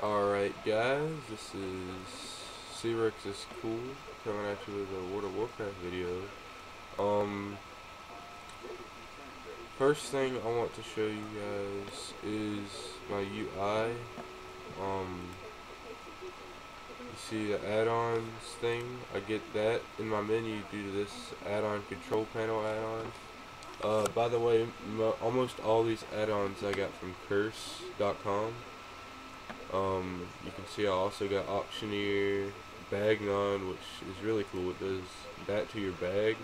Alright guys, this is C-Rex is Cool coming at you with a World of Warcraft video. First thing I want to show you guys is my UI. You see the add-ons thing, I get that in my menu due to this add-on control panel add-on. By the way, almost all these add-ons I got from curse.com. You can see I also got Auctioneer Bag None, which is really cool. It does that to your bag,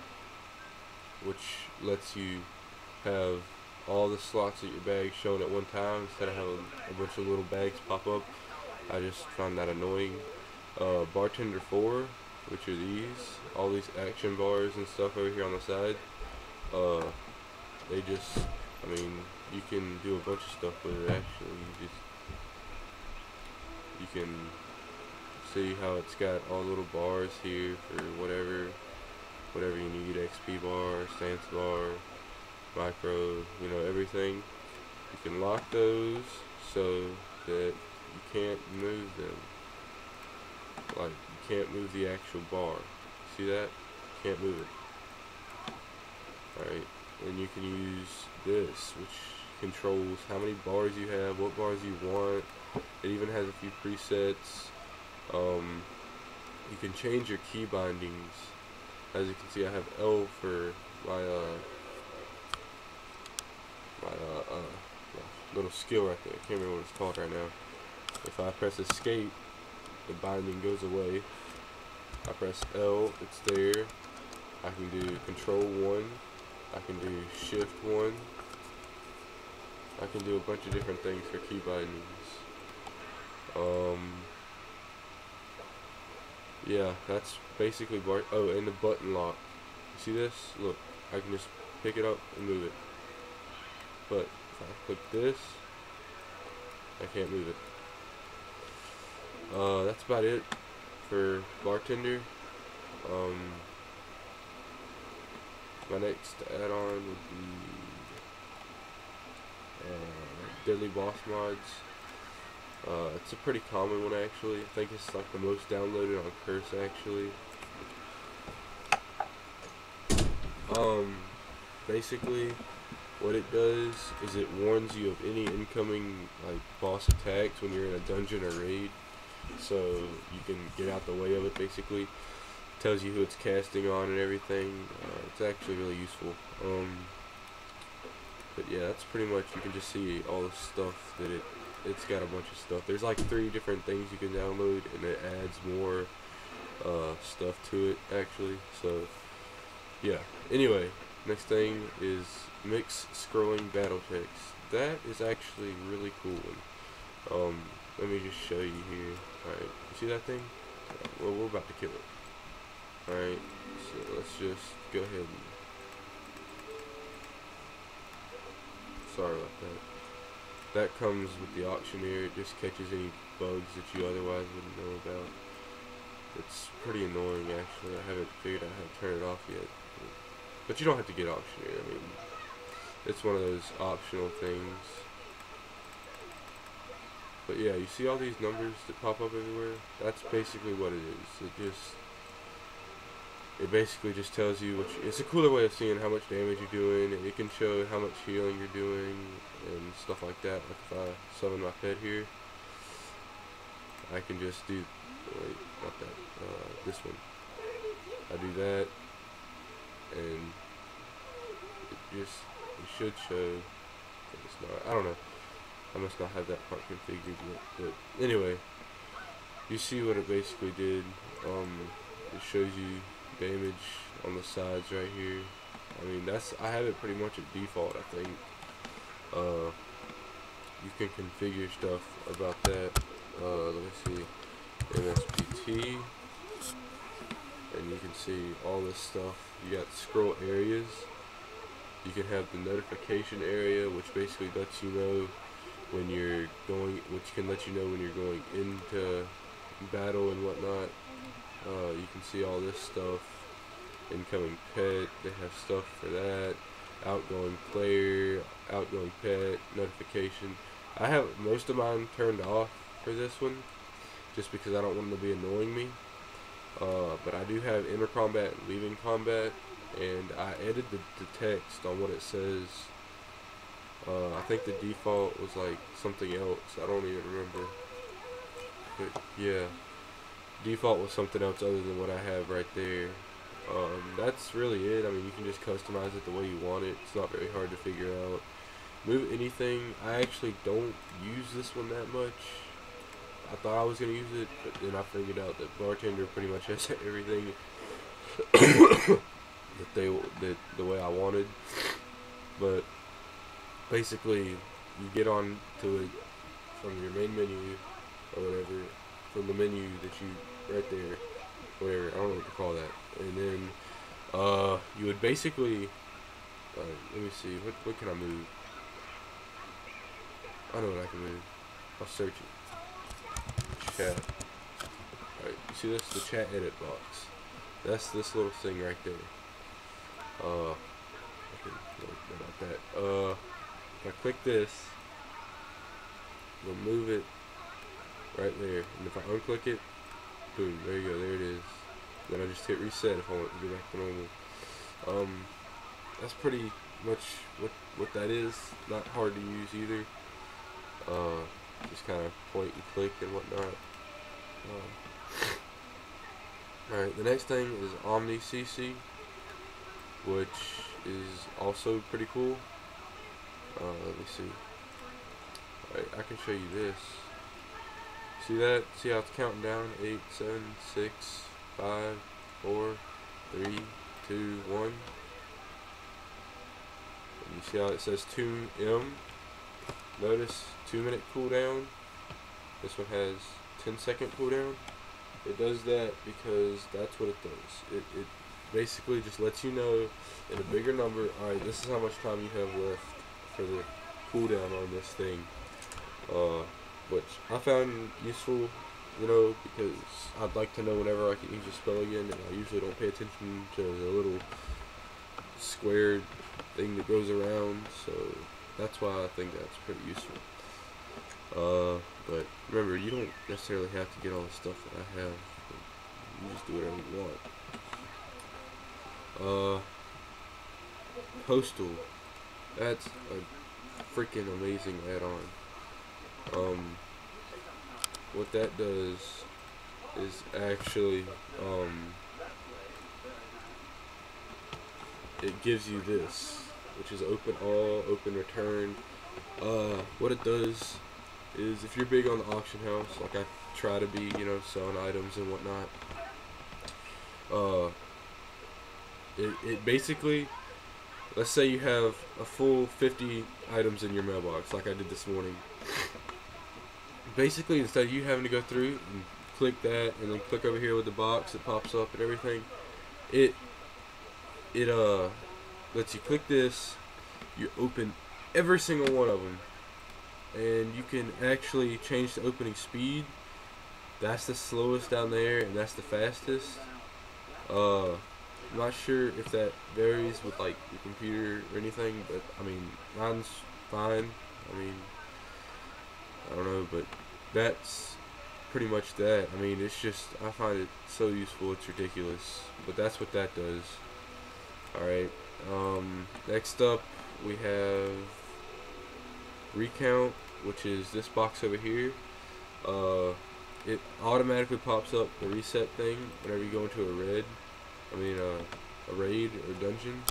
which lets you have all the slots at your bag shown at one time instead of having a bunch of little bags pop up. I just found that annoying. Bartender 4, which are these, all these action bars and stuff over here on the side. They just, I mean, you can do a bunch of stuff with it actually. You can see how it's got all little bars here for whatever you need, XP bar, stance bar, micro, everything. You can lock those so that you can't move them. Like, you can't move the actual bar. See that? Can't move it. Alright, and you can use this, which controls how many bars you have, what bars you want. It even has a few presets. You can change your key bindings. As you can see, I have L for my little skill right there. I can't remember what it's called right now. If I press escape, the binding goes away. I press L, it's there. I can do control 1. I can do shift 1. I can do a bunch of different things for key bindings. Yeah, that's basically oh, and the button lock. You see this? Look, I can just pick it up and move it. But if I click this, I can't move it. That's about it for Bartender. My next add-on would be Deadly Boss Mods. It's a pretty common one actually. I think it's like the most downloaded on Curse actually. Basically what it does is it warns you of any incoming like boss attacks when you're in a dungeon or raid, so you can get out the way of it. Basically tells you who it's casting on and everything. It's actually really useful. But yeah, that's pretty much, you can just see all the stuff that it's got a bunch of stuff. There's like 3 different things you can download, and it adds more stuff to it actually. So yeah, anyway, next thing is mix scrolling battle checks. That is actually a really cool one. Let me just show you here. Alright, you see that thing? Well, we're about to kill it. Alright, so let's just go ahead and, sorry about that. That comes with the Auctioneer. It just catches any bugs that you otherwise wouldn't know about. It's pretty annoying actually. I haven't figured out how to turn it off yet. But you don't have to get Auctioneer. I mean, it's one of those optional things. But yeah, you see all these numbers that pop up everywhere? That's basically what it is. It basically just tells you it's a cooler way of seeing how much damage you're doing, and it can show how much healing you're doing and stuff like that. Like if I summon my pet here, I can just do, wait, not that, this one. I do that, and it should show, but it's not, I don't know. I must not have that part configured yet, but anyway, you see what it basically did. It shows you damage on the sides right here. I mean, I have it pretty much at default, I think. You can configure stuff about that. Let me see, MSPT, and you can see all this stuff. You got scroll areas. You can have the notification area, which basically lets you know when you're going, which can let you know when you're going into battle and whatnot. You can see all this stuff. Incoming pet, they have stuff for that. Outgoing player, outgoing pet, notification. I have most of mine turned off for this one, just because I don't want them to be annoying me. But I do have enter combat and leaving combat, and I edited the text on what it says. I think the default was like something else. I don't even remember. But yeah, default was something else other than what I have right there. That's really it. I mean, you can just customize it the way you want it. It's not very hard to figure out. Move anything. I actually don't use this one that much. I thought I was going to use it, but then I figured out that bartender pretty much has everything that the way I wanted. But basically, you get on to it from your main menu or whatever, from the menu that you right there, whatever, I don't know what to call that. And then you would basically let me see, what can I move? I know what I can move. I'll search it. Chat. Alright, you see this? The chat edit box. That's this little thing right there. Okay, about that. If I click this, it'll move it right there. And if I unclick it, boom, there you go, there it is. Then I just hit reset if I want to go back to normal. That's pretty much what that is. Not hard to use either. Just kind of point and click and whatnot. Alright, the next thing is Omni CC, which is also pretty cool. Let me see. Alright, I can show you this. See that? See how it's counting down? 8, 7, 6, 5, 4, 3, 2, 1. And you see how it says 2M? Notice 2-minute cooldown. This one has 10-second cooldown. It does that because that's what it does. It basically just lets you know in a bigger number, alright, this is how much time you have left for the cooldown on this thing. Which I found useful, you know, because I'd like to know whenever I can use a spell again, and I usually don't pay attention to the little squared thing that goes around, so that's why I think that's pretty useful. But remember, you don't necessarily have to get all the stuff that I have. You just do whatever you want. Postal. That's a freaking amazing add-on. What that does is actually, it gives you this, which is open all, open return. What it does is, if you're big on the auction house, like I try to be, you know, selling items and whatnot, it basically, let's say you have a full 50 items in your mailbox, like I did this morning. Basically, instead of you having to go through and click that and then click over here with the box that pops up and everything, it lets you click this, you open every single one of them, and you can actually change the opening speed. That's the slowest down there, and that's the fastest. I'm not sure if that varies with like your computer or anything, but I mean, mine's fine. I mean, I don't know, but that's pretty much that. I mean, it's just, I find it so useful, it's ridiculous. But that's what that does. Alright, next up we have recount, which is this box over here. It automatically pops up the reset thing whenever you go into a raid or dungeon.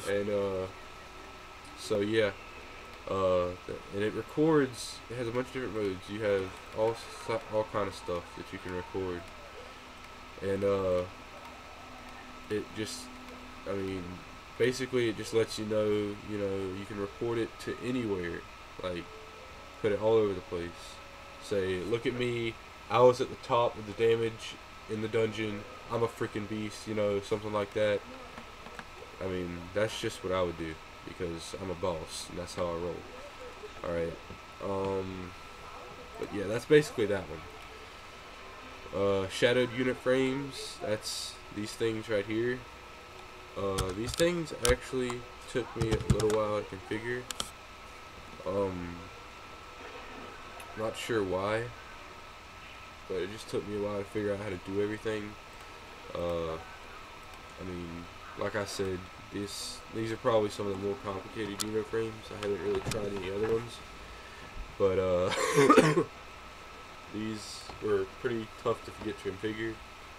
And so yeah, and it records. It has a bunch of different modes. You have all kind of stuff that you can record, and it just, I mean, basically it just lets you know, you can record it to anywhere, like put it all over the place. Say, look at me, I was at the top of the damage in the dungeon, I'm a freaking beast, something like that. I mean, that's just what I would do, because I'm a boss, and that's how I roll. Alright, but yeah, that's basically that one. Shadowed unit frames, that's these things right here. These things actually took me a little while to configure. Not sure why, but it just took me a while to figure out how to do everything. I mean, like I said, these are probably some of the more complicated unit frames. I haven't really tried any other ones, but these were pretty tough to get configured.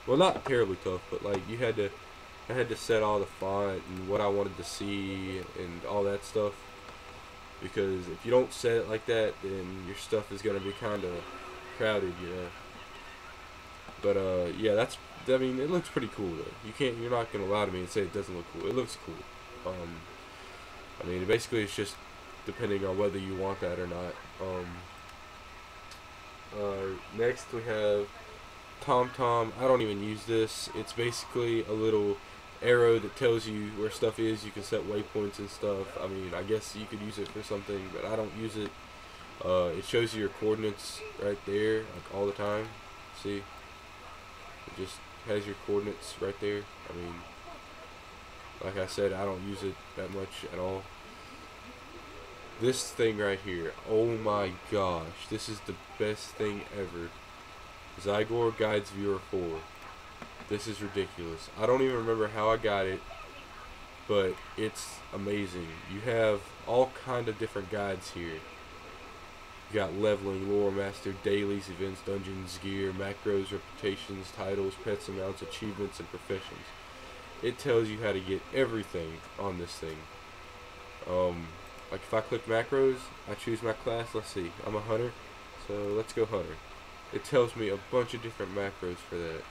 Well, not terribly tough, but like I had to set all the font and what I wanted to see and all that stuff. Because if you don't set it like that, then your stuff is gonna be kind of crowded, you know. But yeah, I mean, it looks pretty cool though. You're not gonna lie to me and say it doesn't look cool. It looks cool. I mean, basically it's just depending on whether you want that or not. Next we have TomTom. I don't even use this. It's basically a little arrow that tells you where stuff is. You can set waypoints and stuff. I mean, I guess you could use it for something, but I don't use it. It shows you your coordinates right there, like all the time. See? It just has your coordinates right there. I mean, like I said, I don't use it that much at all. This thing right here, oh my gosh, this is the best thing ever. Zygor Guides Viewer 4. This is ridiculous. I don't even remember how I got it, but it's amazing. You have all kind of different guides here. You got leveling, lore master, dailies, events, dungeons, gear, macros, reputations, titles, pets, amounts, achievements, and professions. It tells you how to get everything on this thing. Like if I click macros, I choose my class. Let's see, I'm a hunter, so let's go hunter. It tells me a bunch of different macros for that.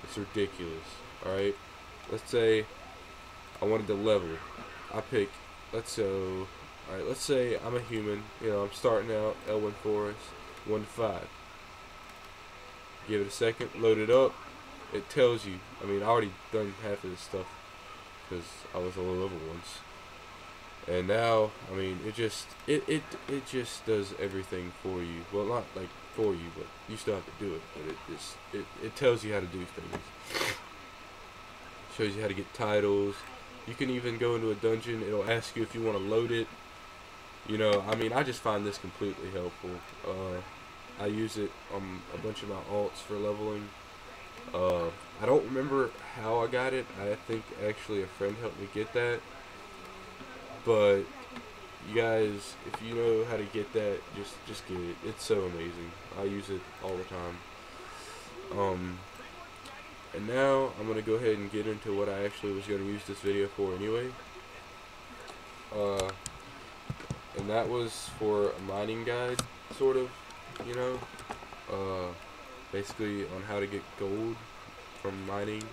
It's ridiculous. Alright, let's say I wanted to level. I pick, alright, let's say I'm a human. You know, I'm starting out, Elwyn Forest, 1 to 5. Give it a second, load it up. It tells you, I mean, I already done half of this stuff because I was a low level once. And now, I mean, it just does everything for you. Well, not like for you, but you still have to do it. But it tells you how to do things. Shows you how to get titles. You can even go into a dungeon. It'll ask you if you want to load it. You know, I mean, I just find this completely helpful. I use it on a bunch of my alts for leveling. I don't remember how I got it. I think actually a friend helped me get that. But you guys, if you know how to get that, just get it. It's so amazing. I use it all the time. And now I'm gonna go ahead and get into what I actually was gonna use this video for anyway. And that was for a mining guide, sort of, you know. Basically on how to get gold from mining.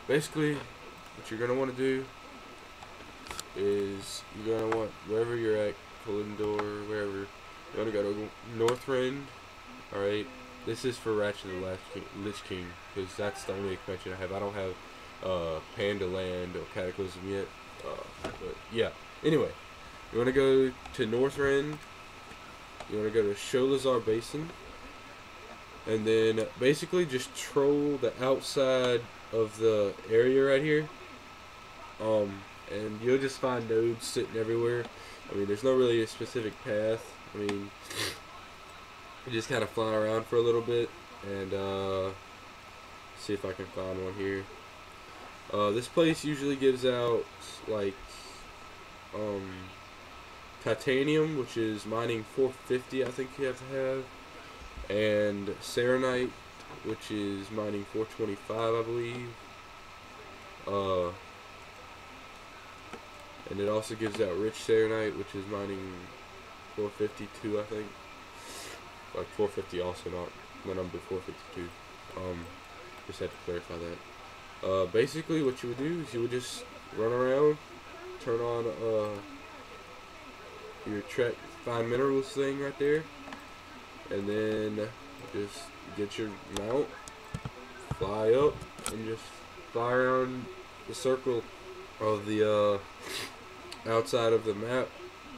Basically, what you're gonna want to do is you're gonna want, wherever you're at, Kalindor, wherever, you wanna go to Northrend. Alright, this is for Ratchet the Lich King, because that's the only expansion I have. I don't have Panda Land or Cataclysm yet. But yeah, anyway, you wanna go to Northrend. You want to go to Sholazar Basin, and then basically just troll the outside of the area right here, and you'll just find nodes sitting everywhere. I mean, there's not really a specific path. I mean, you just kind of fly around for a little bit, and see if I can find one here. This place usually gives out, like, titanium, which is mining 450, I think you have to have, and serenite, which is mining 425, I believe. And it also gives out rich serenite, which is mining 452, I think. Like 450 also, not the number 452. Just had to clarify that. Basically what you would do is you would just run around, turn on your track find minerals thing right there, and then just get your mount, fly up, and just fly around the circle of the outside of the map,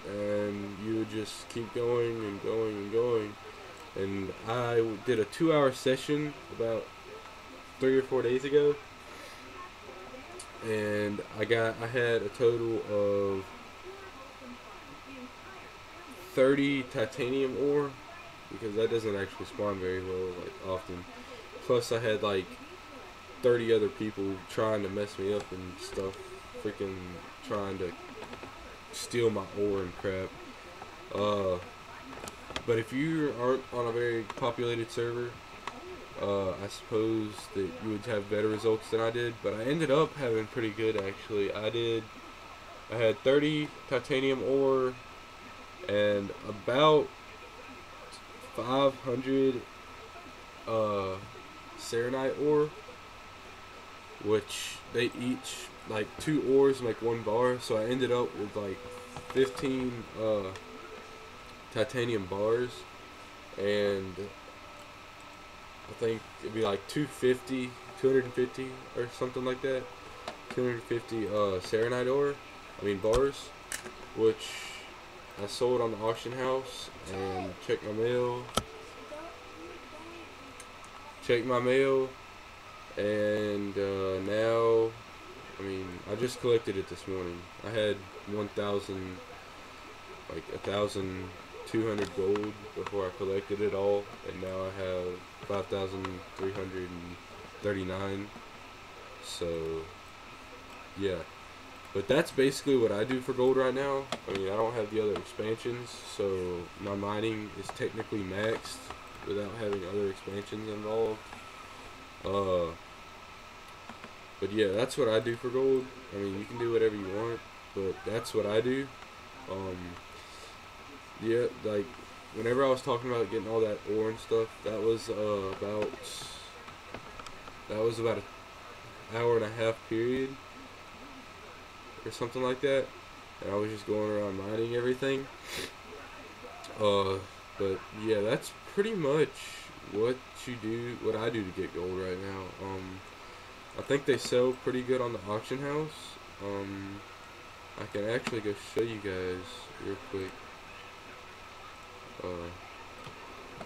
and you would just keep going and going and going. And I did a 2-hour session about 3 or 4 days ago, and I had a total of 30 titanium ore, because that doesn't actually spawn very well, like, often. Plus I had like 30 other people trying to mess me up and stuff, freaking trying to steal my ore and crap. But if you aren't on a very populated server, I suppose that you would have better results than I did, but I ended up having pretty good, actually. I had 30 titanium ore and about 500 serenite ore, which they each, like, 2 ores make 1 bar, so I ended up with like 15 titanium bars, and I think it'd be like 250 or something like that. 250 serenite ore, bars, which I sold on the auction house and checked my mail. And now, I just collected it this morning. I had 1,200 gold before I collected it all, and now I have 5,339. So, yeah. But that's basically what I do for gold right now. I don't have the other expansions, so my mining is technically maxed without having other expansions involved. But yeah, that's what I do for gold. You can do whatever you want, but that's what I do. Yeah, like, whenever I was talking about getting all that ore and stuff, that was about an hour and a half period or something like that, and I was just going around mining everything. But yeah, that's pretty much what I do to get gold right now. I think they sell pretty good on the auction house. I can actually go show you guys real quick.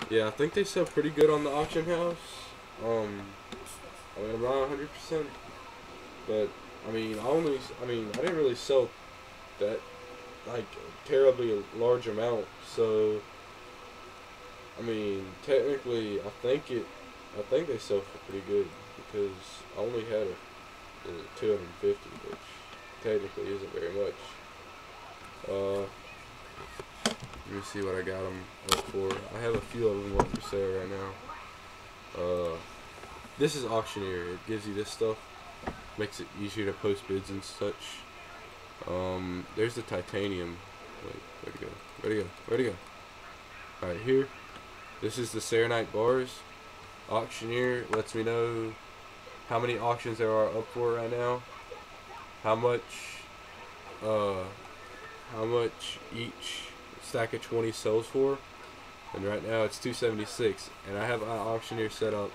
Yeah, I think they sell pretty good on the auction house. I'm not 100%, but I didn't really sell that, like, terribly a large amount, so technically I think they sell for pretty good, because I only had 250, which technically isn't very much. Let me see what I got them up for. I have a few of them up for sale right now. This is Auctioneer. It gives you this stuff. Makes it easier to post bids and such. There's the titanium. Wait, where'd it go? Alright, here. This is the serenite bars. Auctioneer lets me know how many auctions there are up for right now. How much each stack of 20 sells for, and right now it's 276, and I have an auctioneer set up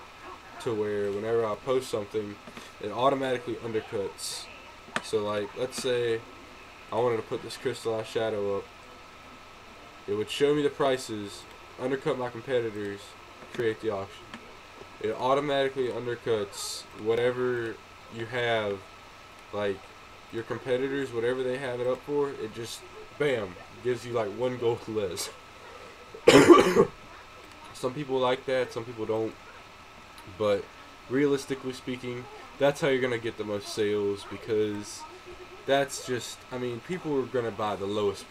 to where whenever I post something, it automatically undercuts. So, like, let's say I wanted to put this crystallized shadow up, it would show me the prices, undercut my competitors, create the auction. It automatically undercuts whatever you have, like your competitors, whatever they have it up for, it just, bam, gives you like 1 gold less. Some people like that, some people don't, but realistically speaking, that's how you're going to get the most sales, because that's just, people are going to buy the lowest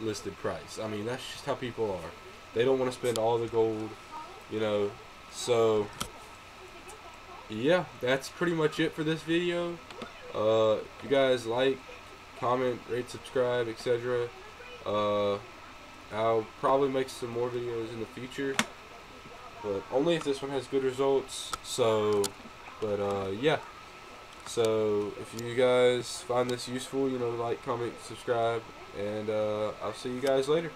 listed price. That's just how people are. They don't want to spend all the gold, so yeah, that's pretty much it for this video. If you guys like, comment, rate, subscribe, etc. I'll probably make some more videos in the future, but only if this one has good results. So, yeah. So if you guys find this useful, like, comment, subscribe, and I'll see you guys later.